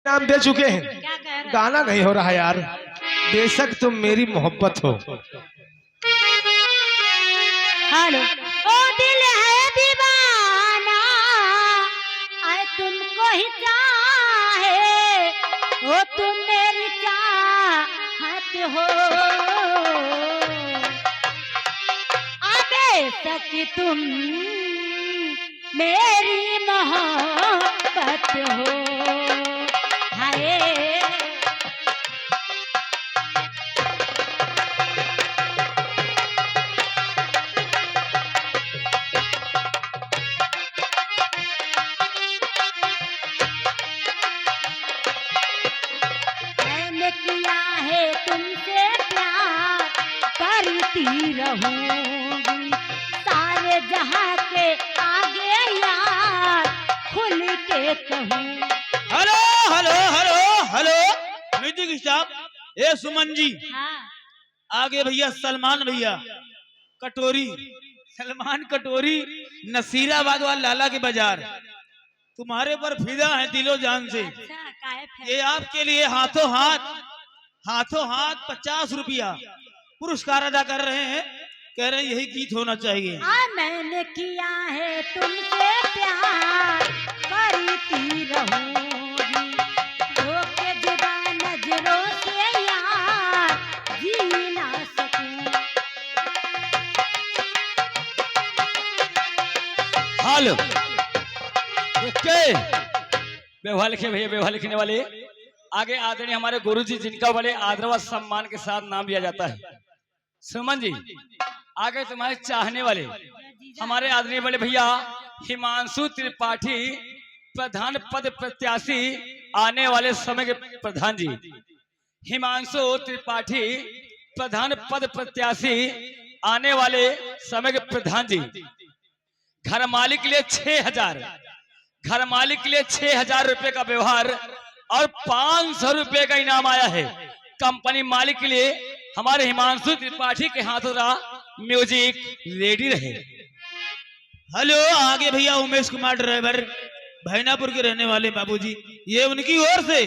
नाम दे चुके हैं। क्या कह रहे गाना नहीं हो रहा यार। बेशक तुम मेरी मोहब्बत हो। हेलो। ओ दिल है दीवाना आए तुमको ही चाहे, ओ तुम मेरी चाहत हो, आबे तक तुम मेरी मोहब्बत हो। हाय मैंने किया है तुमसे प्यार, करती रहूंगी सारे जहां के आगे यार, खुल के कहूँ। Hello hello hello hello music staff. ए सुमन जी, हाँ आगे भैया सलमान भैया कटोरी, सलमान कटोरी, नसीराबाद वाला लाला के बाजार, तुम्हारे पर फिदा है दिलो जान से। अच्छा काहे फैल- ये आपके लिए हाथों हाथ 50 रुपया पुरस्कार अदा कर रहे हैं। कह रहे हैं यही गीत होना चाहिए। मैंने किया है तुमसे प्यार, करती रहूंगी धोखे जुदा नजरों से यार, जी ना सकूं। Hello okay. व्यवहार लिखे भैया, व्यवहार लिखने वाले आगे आदरणीय हमारे गुरुजी, जिनका बड़े आदर व सम्मान के साथ नाम लिया जाता है। सुमन जी, आगे तुम्हारे चाहने वाले हमारे आदरणीय बड़े भैया हिमांशु त्रिपाठी, प्रधान पद प्रत्याशी, आने वाले समय के प्रधान जी। हिमांशु त्रिपाठी, प्रधान पद प्रत्याशी, आने वाले समय के प्रधान जी। घर मालिक के लिए 6000, घर मालिक के लिए 6000 रुपए का व्यवहार और 500 रुपए का इनाम आया है। कंपनी मालिक के लिए हमारे हिमांशु त्रिपाठी के हाथों का म्यूजिक रेडी रहे। हेलो आगे भैया उमेश कुमार ड्राइवर, भैनापुर के रहने वाले बाबूजी, ये उनकी ओर से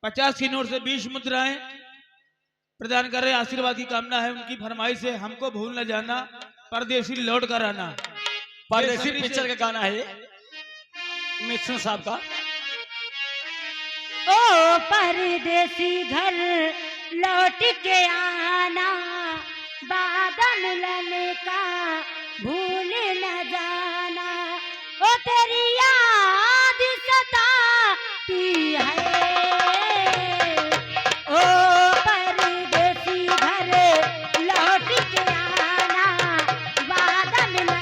50 की नोट से 20 मुद्राएं प्रदान कर रहे हैं। आशीर्वाद की कामना है। उनकी फरमाइश है हमको भूल न जाना, परदेसी लौट कर आना। परदेसी पिक्चर का गाना है मिथुन साहब का। ओ परदेसी घर लौट के आना, वादा मिलन का भूल न जाना, ओ तेरी याद सताती है, ओ परदेसी घर लौट के आना, वादा मिलन।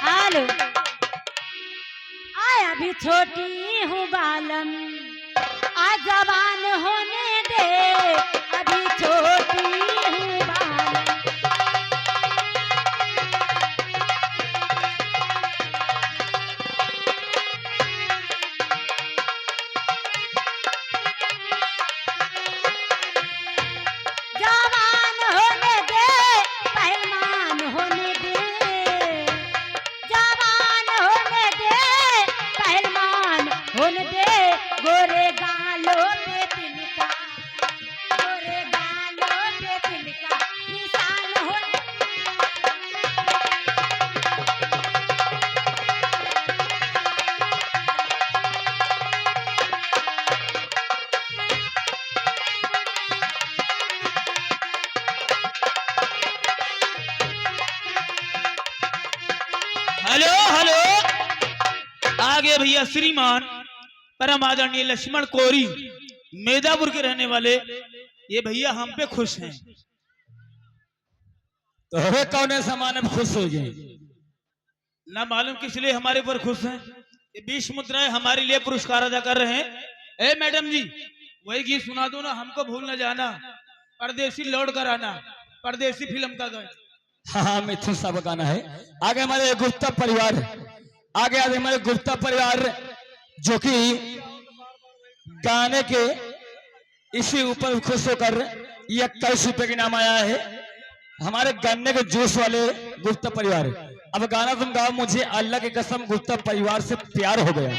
हेलो आया भी छोटी हूँ बालम, आ जवान होने दे, अभी छोटी हूँ बालम। जवान होने दे, पहलवान होने दे, जवान होने दे, पहलवान होने दे, गोरे गालों पे तिलका, गोरे गालों पे तिलका निशान हो। हेलो हेलो आगे भैया श्रीमान परम आदरणीय लक्ष्मण कोरी, मेदापुर के रहने वाले, ये भैया हम पे खुश हैं। तो हमें कौन सामान में खुश हो गए? ना मालूम किस लिए हमारे ऊपर खुश हैं। ये 20 मुद्राएं हमारे लिए पुरस्कार अदा कर रहे हैं। ए मैडम जी, वही गीत सुना दो ना, हमको भूल न जाना, परदेसी लौट कर आना, परदेसी फिल्म का गाना। हाँ हाँ मिथुन साहब का गाना है। आगे हमारे गुप्ता परिवार आगे आगे हमारे गुप्ता परिवार जो कि गाने के इसी ऊपर खुश होकर ये 21 रुपए के नाम आया है हमारे गन्ने के जूस वाले गुप्ता परिवार। अब गाना तुम गाओ, मुझे अल्लाह की कसम गुप्ता परिवार से प्यार हो गया।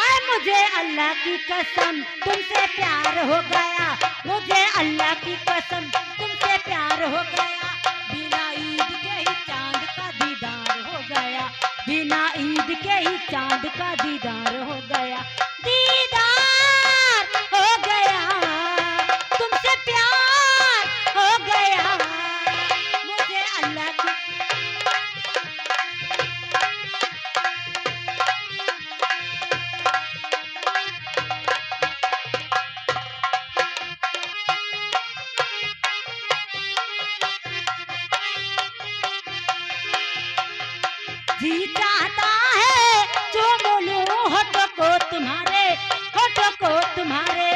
आए मुझे अल्लाह की कसम तुमसे प्यार हो गया, मुझे अल्लाह की कसम तुमसे प्यार हो गया, बिना ईद के ही चांद का दीदार हो गया, बिना ईद के ही चांद का दीदार हो गया, दीदार हो गया, तुमसे प्यार हो गया, मुझे अल्लाह की जी चाहता है जो बोलूं होठों को तुम्हारे, होठों को तुम्हारे,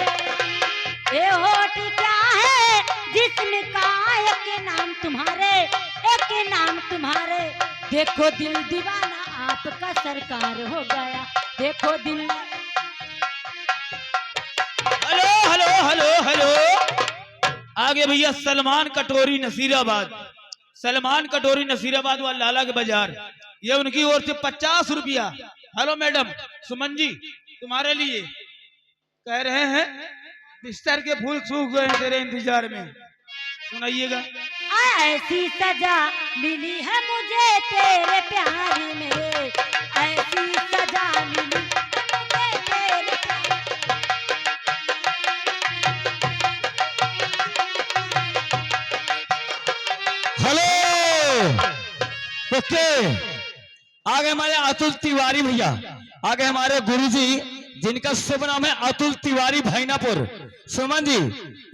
ये होठ क्या है जिस्म का एक नाम तुम्हारे, एक नाम तुम्हारे, देखो दिल दीवाना आपका सरकार हो गया, देखो दिल। Hello hello hello hello. आगे भैया सलमान कटोरी नसीराबाद, सलमान कटोरी नसीराबाद वाला लाला के बाजार, ये उनकी ओर से 50 रुपया। हेलो मैडम सुमन जी, तुम्हारे लिए कह रहे हैं बिस्तर के फूल सूख गए हैं तेरे इंतजार में, सुनाइएगा। ऐसी सजा मिली है मुझे तेरे प्यार में, ऐसी सजा मिली है मुझे तेरे प्यार। हेलो ओके, आगे हमारे अतुल तिवारी भैया, आगे हमारे गुरुजी जिनका शुभ नाम है अतुल तिवारी भैनापुर। सुमन जी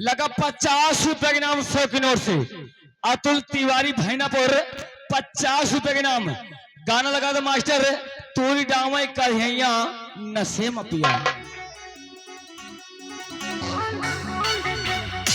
लगा 50 रुपए के नाम 100 की नोट से, अतुल तिवारी भैनापुर 50 रुपए के नाम। गाना लगा दो मास्टर, तूरी डावा कहिया नशे में पिया।